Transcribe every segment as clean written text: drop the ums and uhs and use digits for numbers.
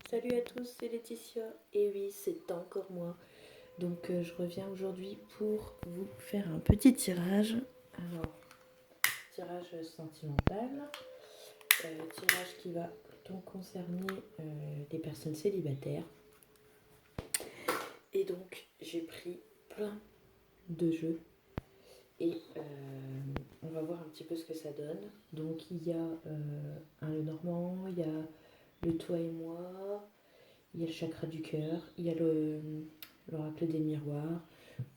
Salut à tous, c'est Laetitia. Et oui, c'est encore moi. Donc je reviens aujourd'hui pour vous faire un petit tirage. Alors, tirage sentimental. Tirage qui va donc concerner les personnes célibataires. Et donc, j'ai pris plein de jeux. Et on va voir un petit peu ce que ça donne. Donc, il y a un Lenormand, il y a le Toi et moi, il y a le chakra du cœur, il y a l'oracle des miroirs,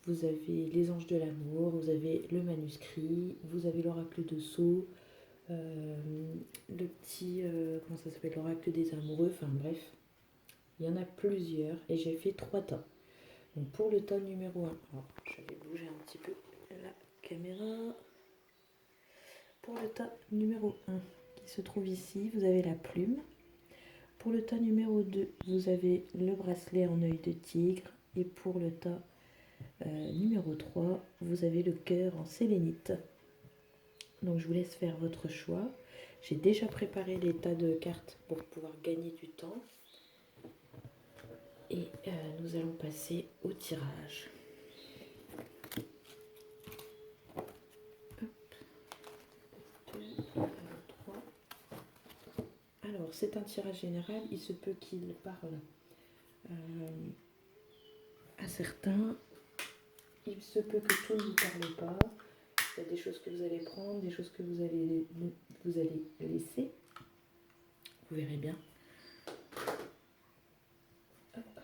vous avez les anges de l'amour, vous avez le manuscrit, vous avez l'oracle de Sceaux, le petit, comment ça s'appelle, l'oracle des amoureux, enfin bref, il y en a plusieurs et j'ai fait 3 tas. Donc pour le tas numéro 1, alors je vais bouger un petit peu la caméra. Pour le tas numéro 1 qui se trouve ici, vous avez la plume. Pour le tas numéro 2, vous avez le bracelet en œil de tigre. Et pour le tas numéro 3, vous avez le cœur en sélénite. Donc je vous laisse faire votre choix. J'ai déjà préparé les tas de cartes pour pouvoir gagner du temps. Et nous allons passer au tirage. Hop. 2, 3. Alors c'est un tirage général, il se peut qu'il parle à certains. Il se peut que tout ne vous parle pas. Il y a des choses que vous allez prendre, des choses que vous allez laisser. Vous verrez bien. Hop.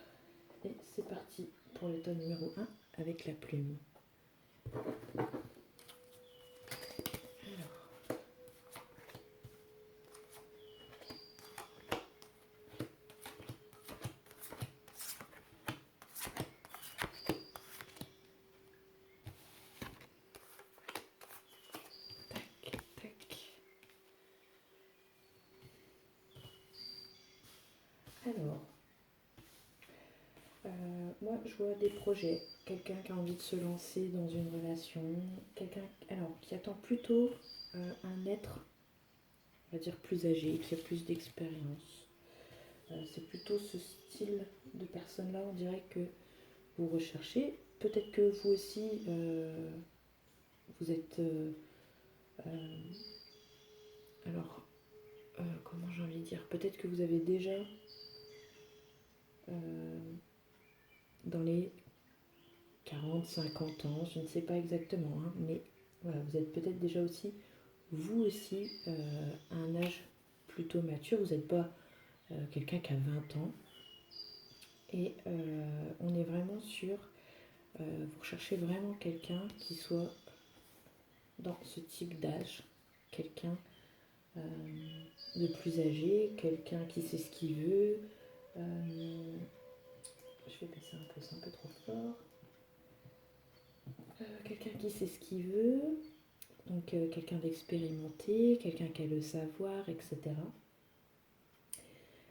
Et c'est parti pour le tas numéro 1 avec la plume. Alors. Tac, tac. Alors. Moi, je vois des projets. Quelqu'un qui a envie de se lancer dans une relation. Quelqu'un qui attend plutôt un être, on va dire, plus âgé, qui a plus d'expérience. C'est plutôt ce style de personne-là, on dirait, que vous recherchez. Peut-être que vous aussi, vous êtes... alors, comment j'ai envie de dire, peut-être que vous avez déjà dans les 40, 50 ans, je ne sais pas exactement, hein, mais voilà, vous êtes peut-être déjà aussi, vous aussi, à un âge plutôt mature, vous n'êtes pas quelqu'un qui a 20 ans, et on est vraiment sur, vous recherchez vraiment quelqu'un qui soit dans ce type d'âge, quelqu'un de plus âgé, quelqu'un qui sait ce qu'il veut. Je vais baisser un peu, c'est un peu trop fort. Quelqu'un qui sait ce qu'il veut, donc quelqu'un d'expérimenté, quelqu'un qui a le savoir, etc.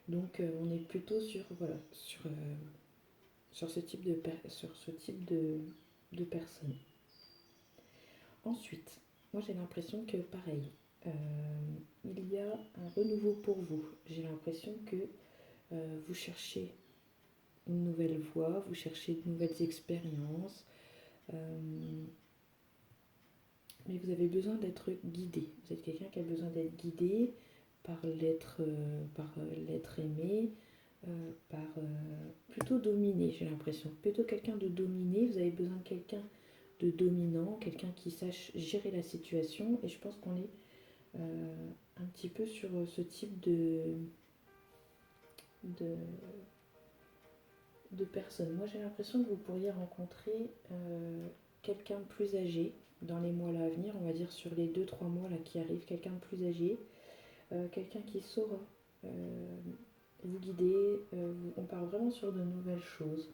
Donc on est plutôt sur, voilà, sur ce type de personne. Ensuite, moi j'ai l'impression que pareil, il y a un renouveau pour vous. J'ai l'impression que vous cherchez une nouvelle voie, vous cherchez de nouvelles expériences, mais vous avez besoin d'être guidé. Vous êtes quelqu'un qui a besoin d'être guidé par l'être aimé, plutôt dominé, j'ai l'impression. Plutôt quelqu'un de dominé, vous avez besoin de quelqu'un de dominant, quelqu'un qui sache gérer la situation, et je pense qu'on est un petit peu sur ce type de, de personnes. Moi j'ai l'impression que vous pourriez rencontrer quelqu'un de plus âgé dans les mois là à venir, on va dire sur les 2-3 mois là qui arrivent, quelqu'un de plus âgé, quelqu'un qui saura vous guider, on parle vraiment sur de nouvelles choses.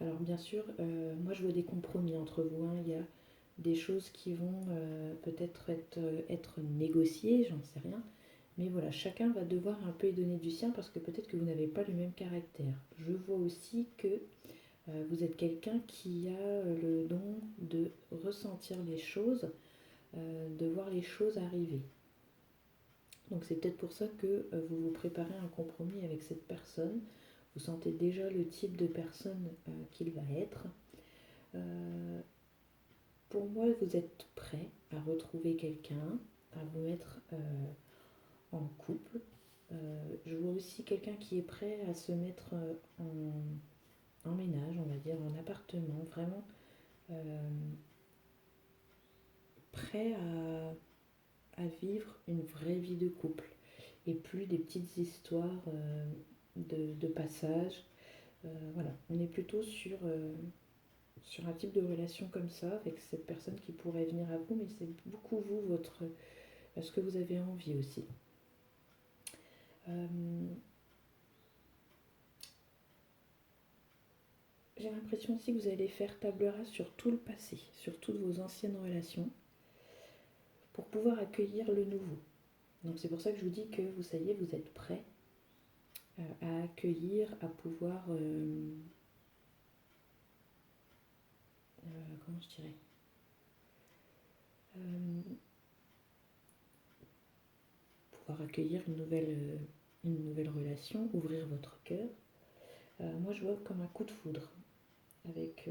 Alors bien sûr, moi je vois des compromis entre vous, hein. Il y a des choses qui vont peut-être être négociées, j'en sais rien. Mais voilà, chacun va devoir un peu y donner du sien parce que peut-être que vous n'avez pas le même caractère. Je vois aussi que vous êtes quelqu'un qui a le don de ressentir les choses, de voir les choses arriver. Donc c'est peut-être pour ça que vous vous préparez un compromis avec cette personne. Vous sentez déjà le type de personne qu'il va être. Euh, pour moi, vous êtes prêt à retrouver quelqu'un, à vous mettre en couple. Je vois aussi quelqu'un qui est prêt à se mettre en ménage, on va dire, en appartement, vraiment euh, prêt à vivre une vraie vie de couple et plus des petites histoires de passage. Voilà, on est plutôt sur un type de relation comme ça, avec cette personne qui pourrait venir à vous, mais c'est beaucoup vous, ce que vous avez envie aussi. Euh, j'ai l'impression aussi que vous allez faire table rase sur tout le passé, sur toutes vos anciennes relations, pour pouvoir accueillir le nouveau. Donc c'est pour ça que je vous dis que vous, ça y est, vous êtes prêt à accueillir, à pouvoir, comment je dirais, euh, pouvoir accueillir une nouvelle relation, ouvrir votre cœur. Moi, je vois comme un coup de foudre avec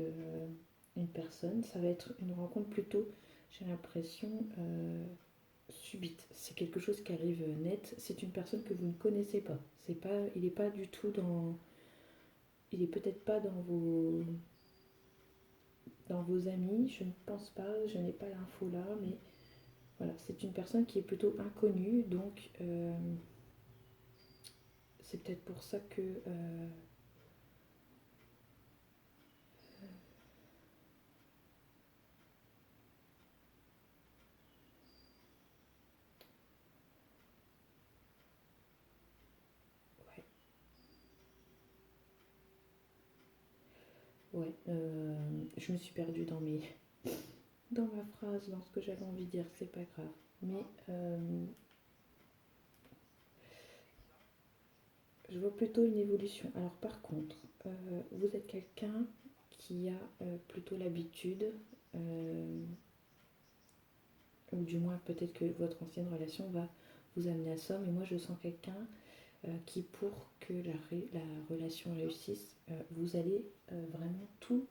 une personne. Ça va être une rencontre plutôt, j'ai l'impression, subite. C'est quelque chose qui arrive net. C'est une personne que vous ne connaissez pas. Il n'est pas du tout dans, il est peut-être pas dans vos amis. Je ne pense pas. Je n'ai pas l'info là, mais voilà, c'est une personne qui est plutôt inconnue. Donc, c'est peut-être pour ça que ouais, ouais. Je me suis perdue dans ma phrase, dans ce que j'avais envie de dire. C'est pas grave. Mais je vois plutôt une évolution. Alors par contre, vous êtes quelqu'un qui a plutôt l'habitude, euh, ou du moins peut-être que votre ancienne relation va vous amener à ça, mais moi je sens quelqu'un qui, pour que la relation réussisse, vous allez vraiment tout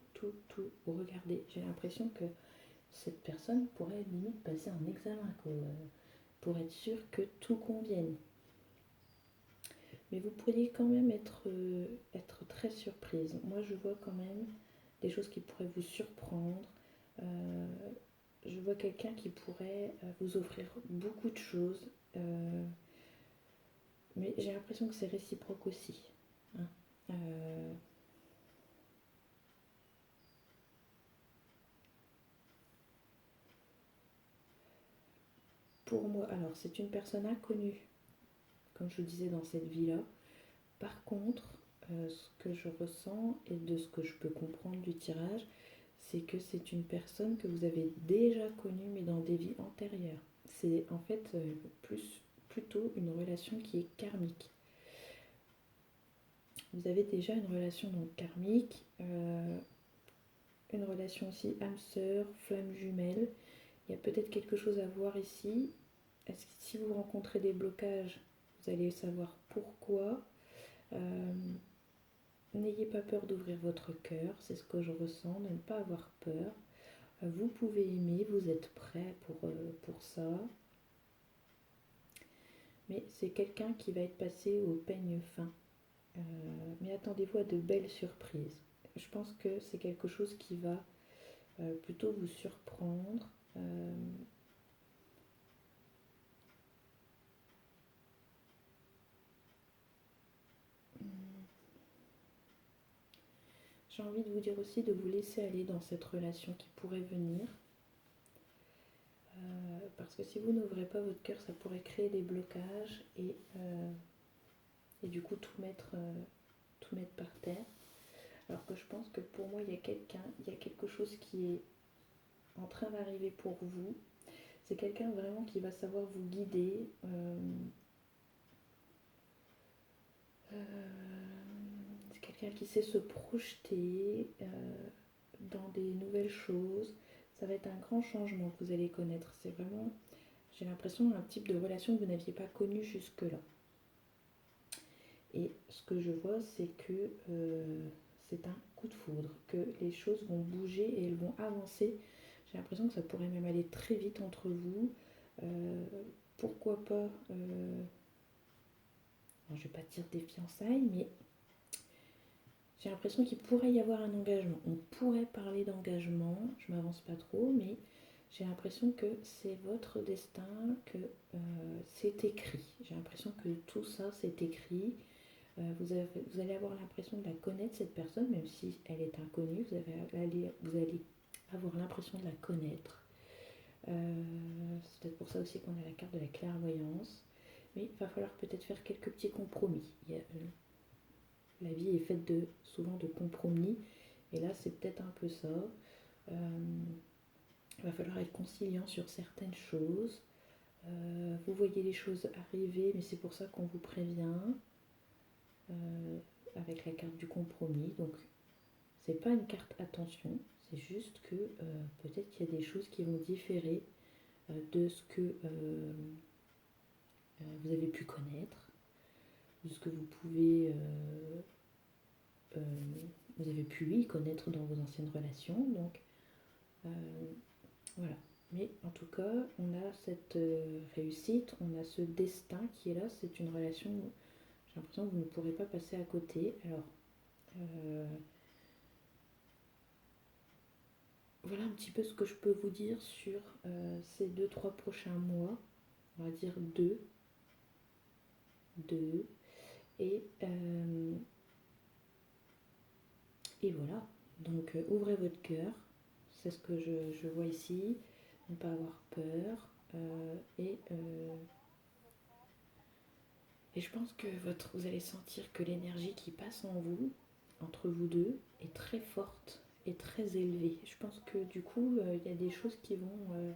regarder. J'ai l'impression que cette personne pourrait limite passer un examen quoi, pour être sûr que tout convienne. Mais vous pourriez quand même être très surprise. Moi, je vois quand même des choses qui pourraient vous surprendre. Euh, je vois quelqu'un qui pourrait vous offrir beaucoup de choses. Mais j'ai l'impression que c'est réciproque aussi. Hein. Euh, pour moi, alors c'est une personne inconnue, comme je vous disais, dans cette vie-là. Par contre, ce que je ressens et de ce que je peux comprendre du tirage, c'est que c'est une personne que vous avez déjà connue mais dans des vies antérieures. C'est en fait plutôt une relation qui est karmique. Vous avez déjà une relation donc karmique, une relation aussi âme sœur, flamme jumelle. Il y a peut-être quelque chose à voir ici. Est-ce que si vous rencontrez des blocages, vous allez savoir pourquoi. Euh, N'ayez pas peur d'ouvrir votre cœur, c'est ce que je ressens, de ne pas avoir peur. Vous pouvez aimer, vous êtes prêt pour ça. Mais c'est quelqu'un qui va être passé au peigne fin. Mais attendez-vous à de belles surprises. Je pense que c'est quelque chose qui va plutôt vous surprendre. Euh, j'ai envie de vous dire aussi de vous laisser aller dans cette relation qui pourrait venir. Parce que si vous n'ouvrez pas votre cœur, ça pourrait créer des blocages et du coup tout mettre par terre. Alors que je pense que pour moi, il y a quelque chose qui est en train d'arriver pour vous. C'est quelqu'un vraiment qui va savoir vous guider. C'est quelqu'un qui sait se projeter dans des nouvelles choses. Ça va être un grand changement que vous allez connaître. C'est vraiment, j'ai l'impression un type de relation que vous n'aviez pas connu jusque-là. Et ce que je vois, c'est que c'est un coup de foudre, que les choses vont bouger et elles vont avancer. J'ai l'impression que ça pourrait même aller très vite entre vous. Pourquoi pas, alors je vais pas dire des fiançailles, mais j'ai l'impression qu'il pourrait y avoir un engagement. On pourrait parler d'engagement, je m'avance pas trop, mais j'ai l'impression que c'est votre destin, que c'est écrit. J'ai l'impression que tout ça, c'est écrit. Vous allez avoir l'impression de la connaître, cette personne, même si elle est inconnue. Vous allez avoir l'impression de la connaître. C'est peut-être pour ça aussi qu'on a la carte de la clairvoyance. Mais il va falloir peut-être faire quelques petits compromis. La vie est faite souvent de compromis. Et là, c'est peut-être un peu ça. Il va falloir être conciliant sur certaines choses. Vous voyez les choses arriver, mais c'est pour ça qu'on vous prévient. Avec la carte du compromis. Donc, c'est pas une carte attention. C'est juste que peut-être qu'il y a des choses qui vont différer de ce que vous avez pu connaître, de ce que vous pouvez... vous avez pu connaître dans vos anciennes relations. Donc, voilà. Mais en tout cas, on a cette réussite, on a ce destin qui est là. C'est une relation, j'ai l'impression que vous ne pourrez pas passer à côté. Alors, voilà un petit peu ce que je peux vous dire sur ces 2-3 prochains mois. On va dire 2. Et voilà. Donc, ouvrez votre cœur. C'est ce que je vois ici. Ne pas avoir peur. Et je pense que vous allez sentir que l'énergie qui passe en vous, entre vous deux, est très forte et très élevée. Je pense que du coup, il y a des choses qui vont...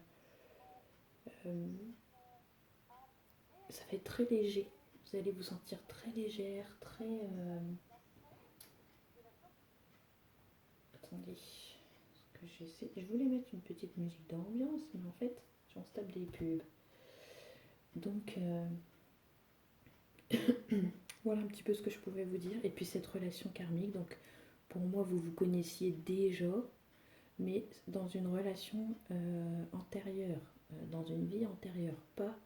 ça va être très léger. Vous allez vous sentir très légère, très... Attendez, ce que j'essaie... Je voulais mettre une petite musique d'ambiance, mais en fait, j'en tape des pubs. Donc... voilà un petit peu ce que je pouvais vous dire. Et puis cette relation karmique, donc pour moi vous vous connaissiez déjà, mais dans une relation antérieure, dans une vie antérieure, pas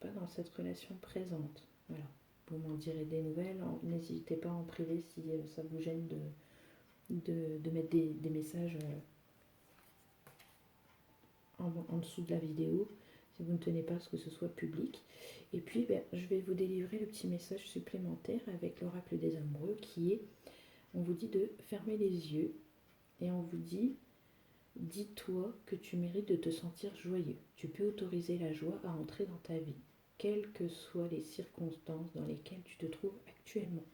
dans cette relation présente. Voilà. Vous m'en direz des nouvelles, n'hésitez pas en privé si ça vous gêne de mettre des messages en dessous de la vidéo, si vous ne tenez pas à ce que ce soit public. Et puis je vais vous délivrer le petit message supplémentaire avec l'oracle des amoureux qui est, on vous dit de fermer les yeux et on vous dit, dis-toi que tu mérites de te sentir joyeux. Tu peux autoriser la joie à entrer dans ta vie, quelles que soient les circonstances dans lesquelles tu te trouves actuellement.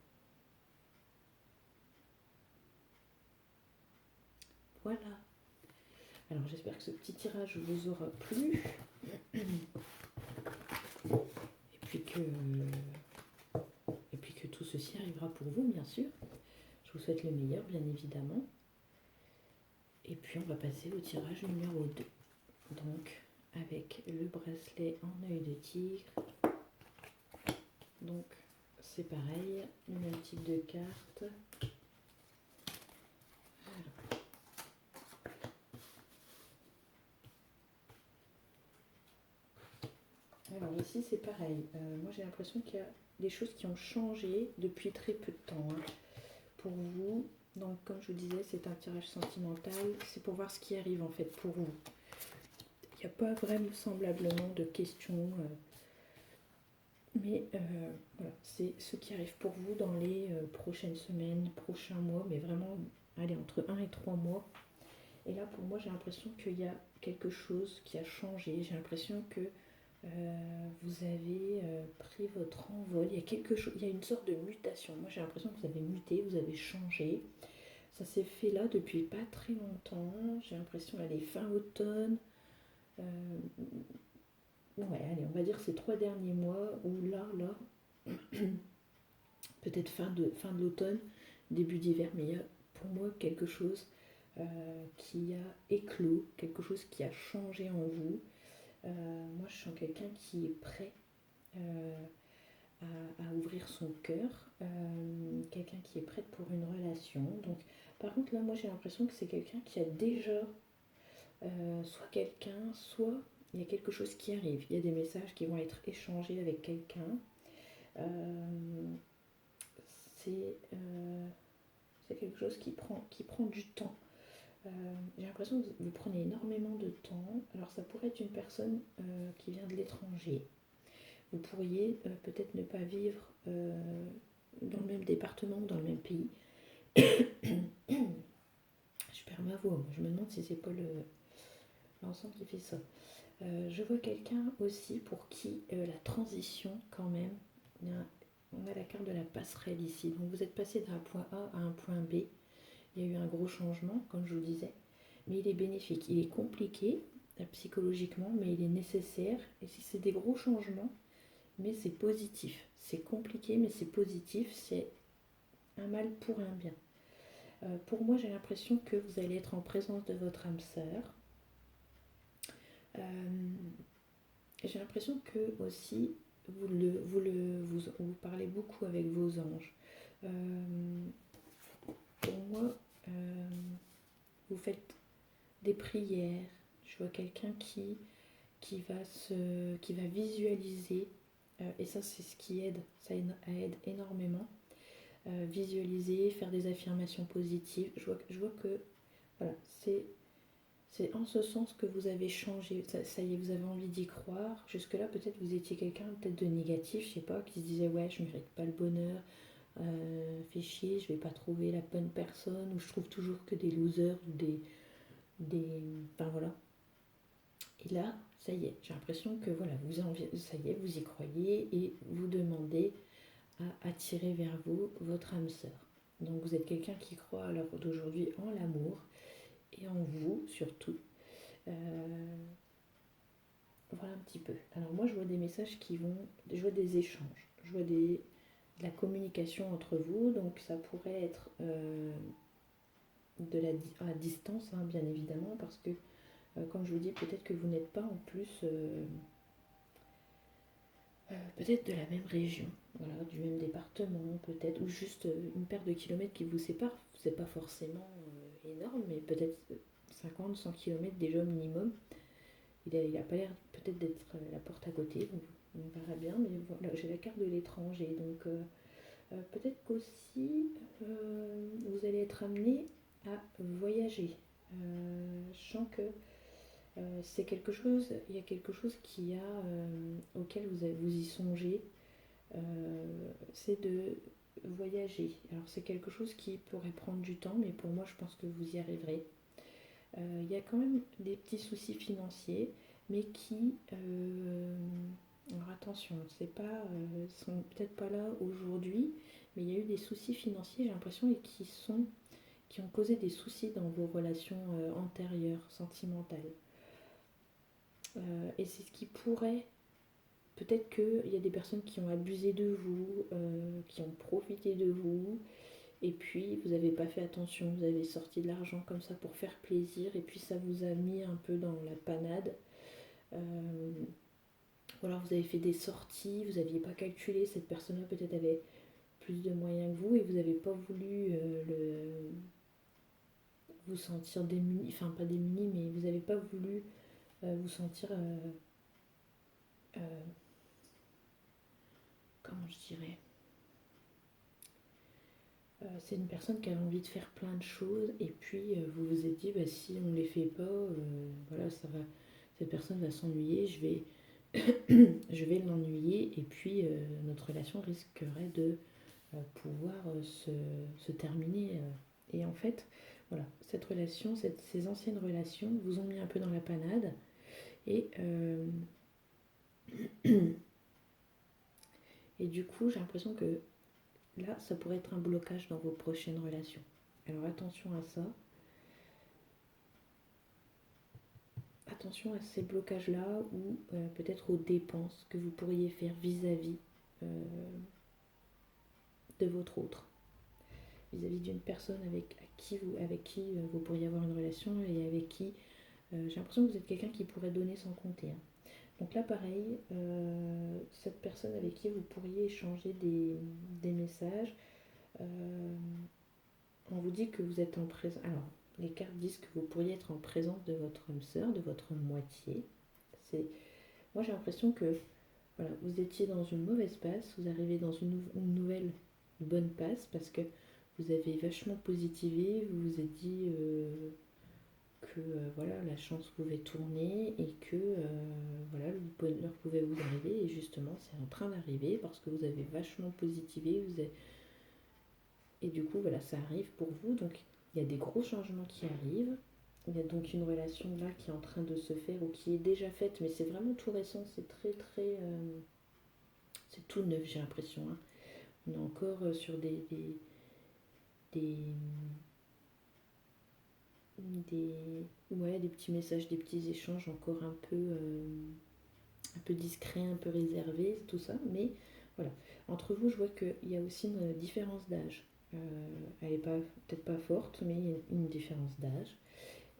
Voilà. Alors j'espère que ce petit tirage vous aura plu. Et puis que tout ceci arrivera pour vous, bien sûr. Je vous souhaite le meilleur, bien évidemment. Et puis on va passer au tirage numéro 2. Donc avec le bracelet en œil de tigre. Donc c'est pareil, le même type de carte. Alors ici c'est pareil. Moi j'ai l'impression qu'il y a des choses qui ont changé depuis très peu de temps pour vous. Donc comme je vous disais, c'est un tirage sentimental. C'est pour voir ce qui arrive en fait pour vous. Il n'y a pas vraiment semblablement de questions. Mais voilà, c'est ce qui arrive pour vous dans les prochaines semaines, prochains mois, mais vraiment, allez, entre 1 et 3 mois. Et là, pour moi, j'ai l'impression qu'il y a quelque chose qui a changé. J'ai l'impression que vous avez pris votre envol. Il y a quelque chose, il y a une sorte de mutation. Moi, j'ai l'impression que vous avez muté, vous avez changé. Ça s'est fait là depuis pas très longtemps. J'ai l'impression, allez, fin automne. Ouais, allez, on va dire ces 3 derniers mois où là, peut-être fin de l'automne, début d'hiver, mais il y a pour moi quelque chose qui a éclos, quelque chose qui a changé en vous. Moi, je sens quelqu'un qui est prêt à ouvrir son cœur, quelqu'un qui est prêt pour une relation. Donc, par contre, là, moi, j'ai l'impression que c'est quelqu'un qui a déjà soit quelqu'un, soit il y a quelque chose qui arrive. Il y a des messages qui vont être échangés avec quelqu'un. C'est quelque chose qui prend du temps. J'ai l'impression que vous prenez énormément de temps. Alors ça pourrait être une personne qui vient de l'étranger. Vous pourriez peut-être ne pas vivre dans le même département ou dans le même pays. Je perds ma voix. Je me demande si c'est pas l'ensemble qui fait ça. Je vois quelqu'un aussi pour qui la transition quand même, on a la carte de la passerelle ici. Donc vous êtes passé d'un point A à un point B. Il y a eu un gros changement, comme je vous disais, mais il est bénéfique. Il est compliqué psychologiquement, mais il est nécessaire. Et si c'est des gros changements, mais c'est positif. C'est compliqué, mais c'est positif. C'est un mal pour un bien. Pour moi, j'ai l'impression que vous allez être en présence de votre âme sœur. J'ai l'impression que aussi vous parlez beaucoup avec vos anges. Pour moi, vous faites des prières. Je vois quelqu'un qui va visualiser, et ça c'est ce qui aide, ça aide énormément. Visualiser, faire des affirmations positives. Je vois que voilà, c'est en ce sens que vous avez changé. Ça y est, vous avez envie d'y croire. Jusque-là, peut-être vous étiez quelqu'un peut-être de négatif, je sais pas, qui se disait ouais, je mérite pas le bonheur, fais chier, je vais pas trouver la bonne personne, ou je trouve toujours que des losers, ou enfin voilà. Et là, ça y est, j'ai l'impression que voilà, ça y est, vous y croyez et vous demandez à attirer vers vous votre âme sœur. Donc vous êtes quelqu'un qui croit à l'heure d'aujourd'hui en l'amour et en vous surtout. Voilà un petit peu. Alors moi je vois des messages je vois des échanges, je vois de la communication entre vous, donc ça pourrait être à distance, hein, bien évidemment, parce que comme je vous dis, peut-être que vous n'êtes pas en plus peut-être de la même région, voilà, du même département, peut-être, ou juste une paire de kilomètres qui vous sépare. C'est pas forcément énorme, mais peut-être 50, 100 kilomètres déjà minimum. Il a pas l'air peut-être d'être la porte à côté, donc on verra bien, mais voilà, j'ai la carte de l'étranger, donc peut-être qu'aussi vous allez être amené à voyager. Je sens que c'est quelque chose, il y a quelque chose auquel vous y songez, c'est de voyager. Alors c'est quelque chose qui pourrait prendre du temps, mais pour moi je pense que vous y arriverez. Il y a quand même des petits soucis financiers, mais alors attention, c'est pas, sont peut-être pas là aujourd'hui, mais il y a eu des soucis financiers, j'ai l'impression, et qui ont causé des soucis dans vos relations antérieures, sentimentales. Et c'est ce qui pourrait. Peut-être qu'il y a des personnes qui ont abusé de vous, qui ont profité de vous, et puis vous n'avez pas fait attention, vous avez sorti de l'argent comme ça pour faire plaisir, et puis ça vous a mis un peu dans la panade. Ou alors vous avez fait des sorties, vous n'aviez pas calculé, cette personne-là peut-être avait plus de moyens que vous, et vous n'avez pas voulu vous sentir démuni, enfin pas démuni, mais vous n'avez pas voulu vous sentir comment je dirais, c'est une personne qui avait envie de faire plein de choses, et puis vous vous êtes dit bah, si on ne les fait pas, voilà, cette personne va s'ennuyer, je vais l'ennuyer, et puis notre relation risquerait de pouvoir se terminer. Et en fait, voilà, cette relation, ces anciennes relations vous ont mis un peu dans la panade, et et du coup j'ai l'impression que là, ça pourrait être un blocage dans vos prochaines relations. Alors attention à ça. Attention à ces blocages-là, ou peut-être aux dépenses que vous pourriez faire vis-à-vis de votre autre. vis-à-vis d'une personne avec qui vous pourriez avoir une relation et avec qui j'ai l'impression que vous êtes quelqu'un qui pourrait donner sans compter, hein. Donc là, pareil, cette personne avec qui vous pourriez échanger des messages, on vous dit que vous êtes en présence. Alors, les cartes disent que vous pourriez être en présence de votre âme sœur, de votre moitié. Moi, j'ai l'impression que voilà, vous étiez dans une mauvaise passe, vous arrivez dans une nouvelle bonne passe parce que vous avez vachement positivé, vous vous êtes dit que voilà, la chance pouvait tourner et que voilà, le bonheur pouvait vous arriver et justement c'est en train d'arriver parce que vous avez vachement positivé, et du coup voilà, ça arrive pour vous, donc il y a des gros changements qui arrivent. Il y a donc une relation là qui est en train de se faire ou qui est déjà faite, mais c'est vraiment tout récent, c'est très c'est tout neuf, j'ai l'impression, hein. On est encore sur des, des petits messages, des petits échanges encore un peu discrets, un peu réservés, tout ça. Mais voilà, entre vous, je vois qu'il y a aussi une différence d'âge. Elle n'est peut-être pas forte, mais il y a une différence d'âge.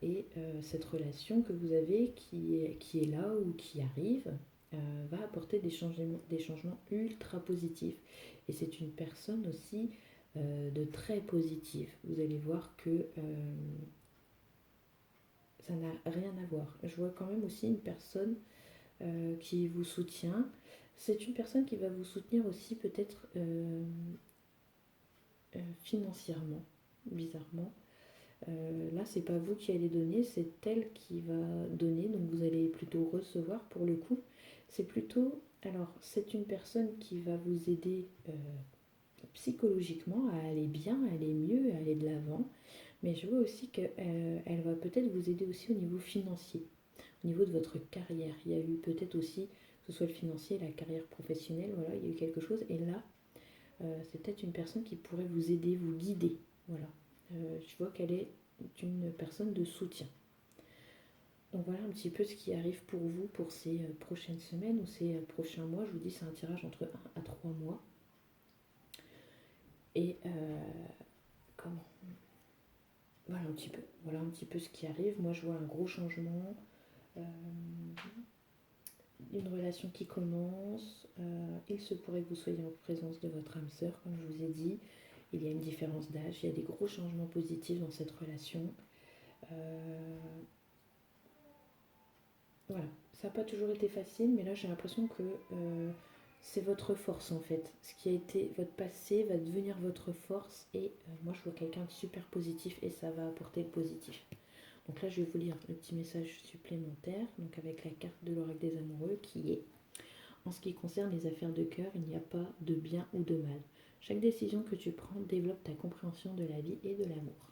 Et cette relation que vous avez qui est là ou qui arrive va apporter des changements ultra positifs. Et c'est une personne aussi de très positive. Vous allez voir que ça n'a rien à voir. Je vois quand même aussi une personne qui vous soutient. C'est une personne qui va vous soutenir aussi peut-être financièrement, bizarrement. Là, c'est pas vous qui allez donner, c'est elle qui va donner, donc vous allez plutôt recevoir pour le coup. C'est plutôt, alors, c'est une personne qui va vous aider psychologiquement à aller bien, à aller mieux, à aller de l'avant. Mais je vois aussi qu'elle va peut-être vous aider aussi au niveau financier, au niveau de votre carrière. Il y a eu peut-être aussi, que ce soit le financier, la carrière professionnelle, voilà, il y a eu quelque chose. Et là, c'est peut-être une personne qui pourrait vous aider, vous guider. Voilà. Je vois qu'elle est une personne de soutien. Donc voilà un petit peu ce qui arrive pour vous pour ces prochaines semaines ou ces prochains mois. Je vous dis, c'est un tirage entre 1 à 3 mois. Et comment voilà un petit peu ce qui arrive. Moi, je vois un gros changement, une relation qui commence. Il se pourrait que vous soyez en présence de votre âme sœur, comme je vous ai dit. Il y a une différence d'âge, il y a des gros changements positifs dans cette relation. Voilà, ça n'a pas toujours été facile, mais là j'ai l'impression que c'est votre force en fait. Ce qui a été votre passé va devenir votre force et moi je vois quelqu'un de super positif et ça va apporter le positif. Donc là je vais vous lire le petit message supplémentaire, donc avec la carte de l'oracle des amoureux qui est: en ce qui concerne les affaires de cœur, il n'y a pas de bien ou de mal. Chaque décision que tu prends développe ta compréhension de la vie et de l'amour.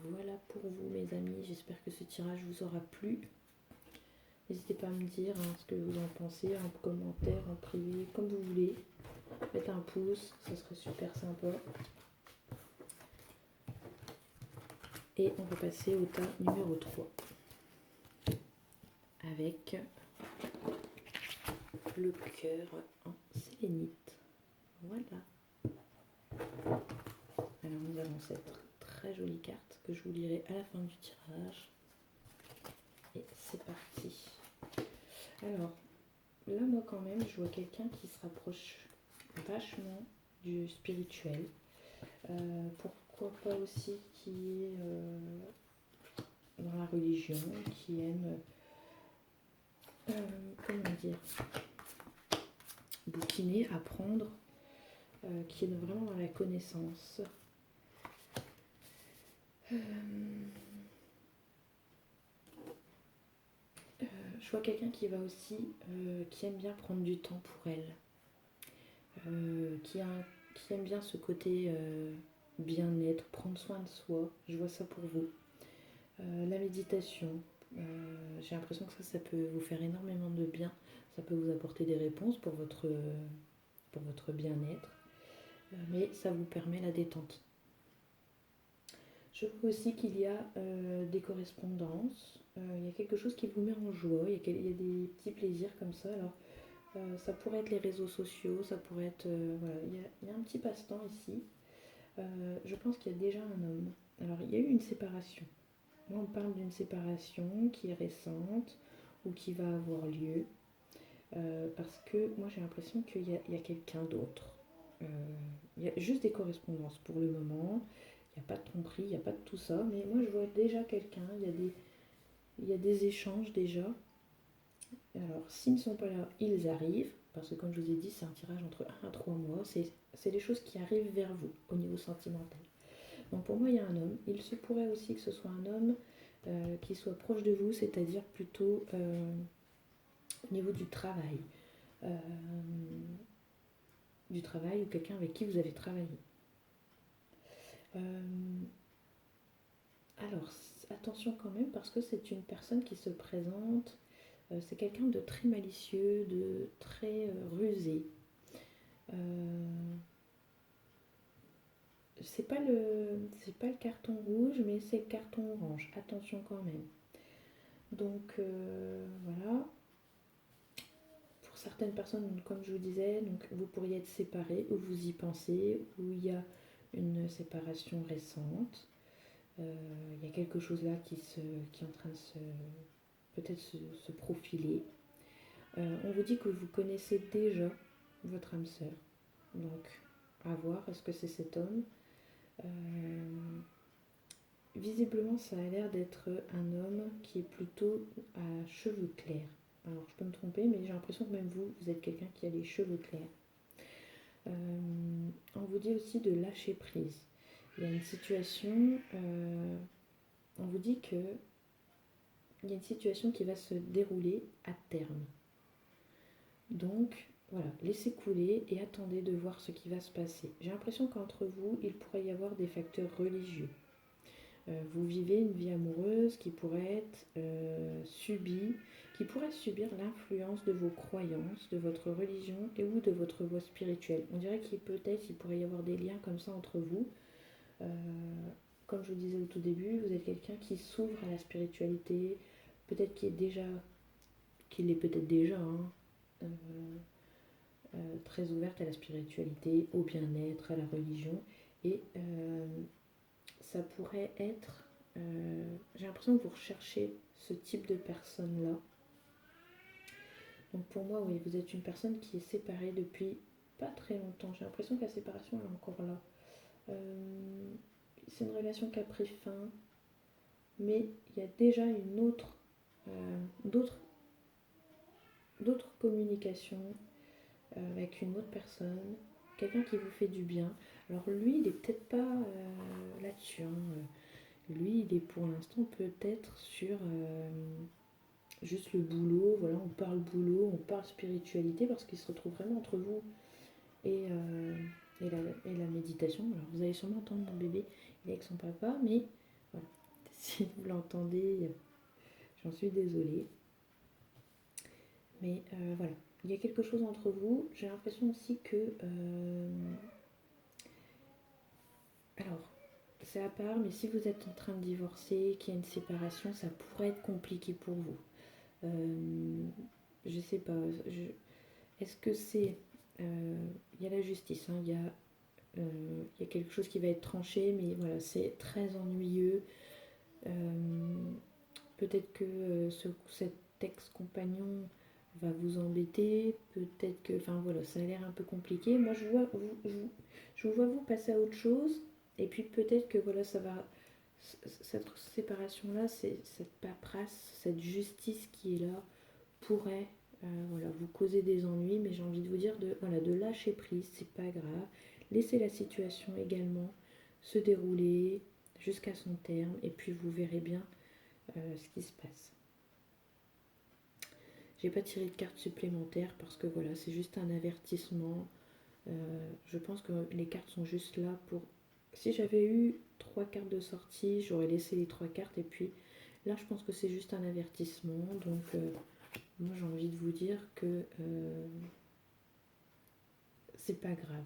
Voilà pour vous mes amis, j'espère que ce tirage vous aura plu. N'hésitez pas à me dire ce que vous en pensez, en commentaire, en privé, comme vous voulez. Faites un pouce, ça serait super sympa. Et on va passer au tas numéro 3. Avec le cœur en sélénite. Voilà. Alors nous avons cette très jolie carte que je vous lirai à la fin du tirage. Et c'est parti. Alors, là moi quand même, je vois quelqu'un qui se rapproche vachement du spirituel. Pourquoi pas aussi qui est dans la religion, qui aime, comment dire, bouquiner, apprendre, qui est vraiment dans la connaissance. Je vois quelqu'un qui va aussi, qui aime bien prendre du temps pour elle, qui aime bien ce côté bien-être, prendre soin de soi. Je vois ça pour vous. La méditation, j'ai l'impression que ça peut vous faire énormément de bien. Ça peut vous apporter des réponses pour votre bien-être, mais ça vous permet la détente. Je vois aussi qu'il y a des correspondances, il y a quelque chose qui vous met en joie, il y a des petits plaisirs comme ça. Alors Ça pourrait être les réseaux sociaux, ça pourrait être... voilà, il y a un petit passe-temps ici. Je pense qu'il y a déjà un homme. Alors, il y a eu une séparation. Là, on parle d'une séparation qui est récente ou qui va avoir lieu. Parce que moi, j'ai l'impression qu'il y a quelqu'un d'autre. Euh, il y a juste des correspondances pour le moment. Il n'y a pas de tromperie, il n'y a pas de tout ça. Mais moi, je vois déjà quelqu'un. Il y a des échanges déjà. Alors, s'ils ne sont pas là, ils arrivent. Parce que comme je vous ai dit, c'est un tirage entre 1 à 3 mois. C'est des choses qui arrivent vers vous au niveau sentimental. Donc pour moi, il y a un homme. Il se pourrait aussi que ce soit un homme qui soit proche de vous, c'est-à-dire plutôt au niveau euh, du travail ou quelqu'un avec qui vous avez travaillé. Euh, alors, attention quand même parce que c'est une personne qui se présente, c'est quelqu'un de très malicieux, de très rusé. Euh, c'est pas le carton rouge, mais c'est le carton orange. Attention quand même. Donc voilà. Pour certaines personnes, comme je vous disais, donc vous pourriez être séparés ou vous y pensez, ou il y a une séparation récente. Il y a quelque chose là qui est en train de peut-être se profiler. On vous dit que vous connaissez déjà votre âme sœur. Donc, à voir, est-ce que c'est cet homme? Visiblement, ça a l'air d'être un homme qui est plutôt à cheveux clairs. Alors, je peux me tromper, mais j'ai l'impression que même vous, vous êtes quelqu'un qui a les cheveux clairs. On vous dit aussi de lâcher prise. Il y a une situation, on vous dit que il y a une situation qui va se dérouler à terme. Donc, voilà, laissez couler et attendez de voir ce qui va se passer. J'ai l'impression qu'entre vous, il pourrait y avoir des facteurs religieux. Vous vivez une vie amoureuse qui pourrait être subie, qui pourrait subir l'influence de vos croyances, de votre religion et ou de votre voie spirituelle. On dirait qu'il peut-être il pourrait y avoir des liens comme ça entre vous. Euh, Comme je vous disais au tout début, vous êtes quelqu'un qui s'ouvre à la spiritualité, peut-être qu'il est peut-être déjà euh, très ouverte à la spiritualité, au bien-être, à la religion. Et ça pourrait être... j'ai l'impression que vous recherchez ce type de personne-là. Donc pour moi, oui, vous êtes une personne qui est séparée depuis pas très longtemps. J'ai l'impression que la séparation, elle est encore là. C'est une relation qui a pris fin, mais il y a déjà d'autres communications avec une autre personne, quelqu'un qui vous fait du bien. Alors lui, il est peut-être pas là-dessus. Lui, il est pour l'instant peut-être sur juste le boulot. Voilà, on parle boulot, on parle spiritualité parce qu'il se retrouve vraiment entre vous et, euh, et la méditation. Alors vous allez sûrement entendre mon bébé, il est avec son papa, mais voilà, si vous l'entendez, j'en suis désolée. Mais voilà, il y a quelque chose entre vous. J'ai l'impression aussi que... alors, c'est à part, mais si vous êtes en train de divorcer, qu'il y a une séparation, ça pourrait être compliqué pour vous. Je sais pas. Est-ce que c'est... Il y a la justice, hein, il y a quelque chose qui va être tranché, mais voilà, c'est très ennuyeux. Peut-être que cet ex-compagnon va vous embêter, peut-être que... Enfin voilà, ça a l'air un peu compliqué. Moi, je vous vois vous passer à autre chose, et puis peut-être que voilà, ça va... Cette séparation-là, cette paperasse, cette justice qui est là, pourrait voilà, vous causer des ennuis, mais j'ai envie de vous dire de lâcher prise, c'est pas grave. Laissez la situation également se dérouler jusqu'à son terme, et puis vous verrez bien ce qui se passe. J'ai pas tiré de carte supplémentaire parce que voilà, c'est juste un avertissement. Je pense que les cartes sont juste là pour... Si j'avais eu 3 cartes de sortie, j'aurais laissé les 3 cartes et puis là je pense que c'est juste un avertissement. Donc moi j'ai envie de vous dire que c'est pas grave.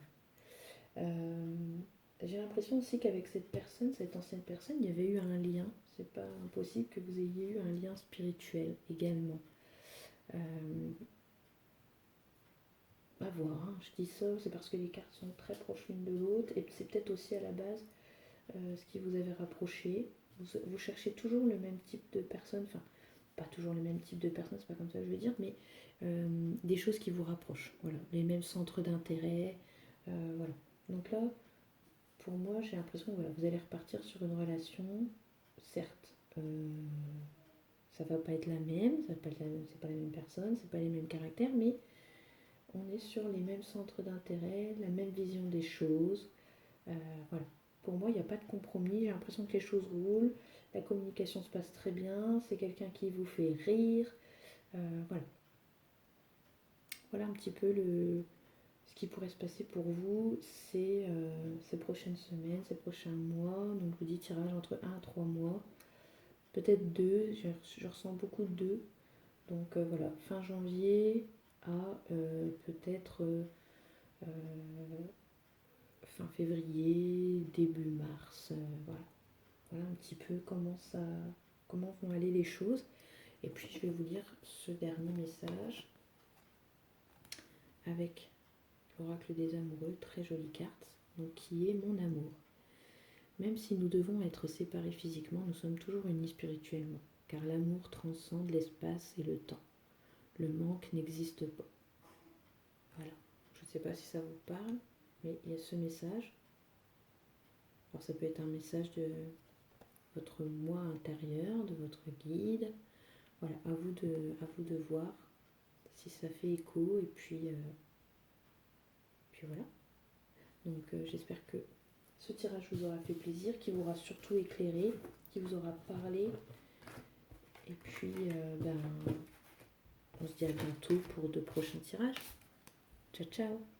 J'ai l'impression aussi qu'avec cette personne, cette ancienne personne, il y avait eu un lien. C'est pas impossible que vous ayez eu un lien spirituel également. voir, hein. Je dis ça, c'est parce que les cartes sont très proches l'une de l'autre et c'est peut-être aussi à la base ce qui vous avait rapproché. Vous cherchez toujours le même type de personne, enfin pas toujours le même type de personne, c'est pas comme ça que je veux dire, mais des choses qui vous rapprochent, voilà, les mêmes centres d'intérêt, voilà. Donc là, pour moi, j'ai l'impression que voilà, vous allez repartir sur une relation, certes, ça va pas être la même, c'est pas la même personne, c'est pas les mêmes caractères, mais on est sur les mêmes centres d'intérêt, la même vision des choses. Voilà. Pour moi, il n'y a pas de compromis. J'ai l'impression que les choses roulent. La communication se passe très bien. C'est quelqu'un qui vous fait rire. Voilà. Voilà un petit peu ce qui pourrait se passer pour vous ces prochaines semaines, ces prochains mois. Donc, je vous dis tirage entre 1 à 3 mois. Peut-être 2. Je ressens beaucoup de 2. Donc, voilà. Fin janvier à peut-être fin février, début mars, voilà. Voilà un petit peu comment vont aller les choses. Et puis je vais vous lire ce dernier message avec l'oracle des amoureux, très jolie carte, donc qui est mon amour. Même si nous devons être séparés physiquement, nous sommes toujours unis spirituellement, car l'amour transcende l'espace et le temps. Le manque n'existe pas. Voilà. Je ne sais pas si ça vous parle, mais il y a ce message. Alors ça peut être un message de votre moi intérieur, de votre guide. Voilà, à vous de voir si ça fait écho et puis voilà. Donc j'espère que ce tirage vous aura fait plaisir, qui vous aura surtout éclairé, qui vous aura parlé. Et puis on se dit à bientôt pour de prochains tirages. Ciao ciao.